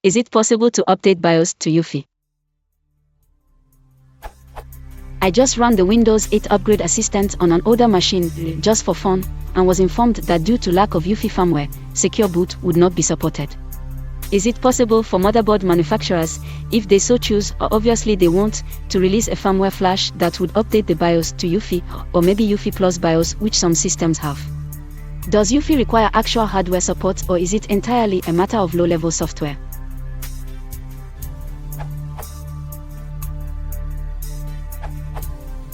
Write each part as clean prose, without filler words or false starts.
Is it possible to update BIOS to Uefi? I just ran the Windows 8 upgrade assistant on an older machine just for fun, and was informed that due to lack of Uefi firmware, secure boot would not be supported. Is it possible for motherboard manufacturers, if they so choose or obviously they won't, to release a firmware flash that would update the BIOS to Uefi, or maybe Uefi plus BIOS, which some systems have? Does Uefi require actual hardware support, or is it entirely a matter of low-level software?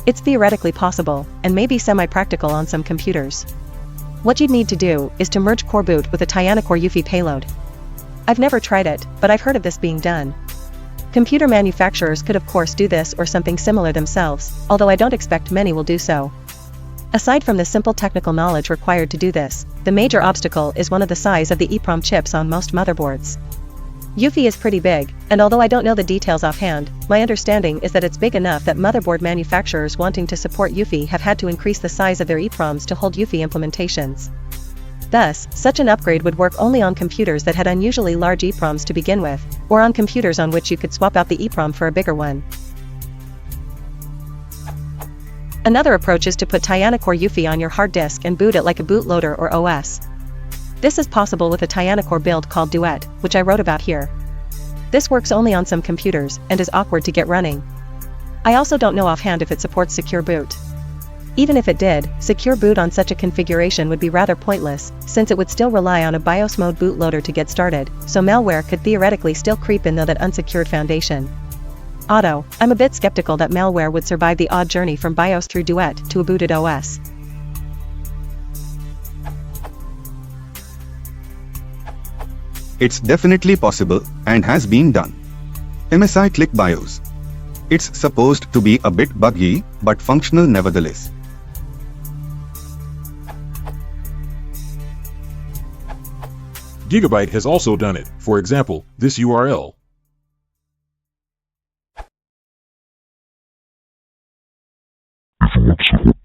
It's theoretically possible, and maybe semi-practical on some computers. What you'd need to do is to merge core boot with a Tyanacore Uefi payload. I've never tried it, but I've heard of this being done. Computer manufacturers could of course do this or something similar themselves, although I don't expect many will do so. Aside from the simple technical knowledge required to do this, the major obstacle is one of the size of the EEPROM chips on most motherboards. Uefi is pretty big, and although I don't know the details offhand, my understanding is that it's big enough that motherboard manufacturers wanting to support Uefi have had to increase the size of their EEPROMs to hold Uefi implementations. Thus, such an upgrade would work only on computers that had unusually large EEPROMs to begin with, or on computers on which you could swap out the EEPROM for a bigger one. Another approach is to put Tyanacore Uefi on your hard disk and boot it like a bootloader or OS. This is possible with a Tyanacore build called Duet, which I wrote about here. This works only on some computers, and is awkward to get running. I also don't know offhand if it supports secure boot. Even if it did, secure boot on such a configuration would be rather pointless, since it would still rely on a BIOS mode bootloader to get started, so malware could theoretically still creep in that unsecured foundation. Although, I'm a bit skeptical that malware would survive the odd journey from BIOS through Duet to a booted OS. It's definitely possible, and has been done. MSI Click BIOS. It's supposed to be a bit buggy, but functional nevertheless. Gigabyte has also done it, for example, this URL. If you want to support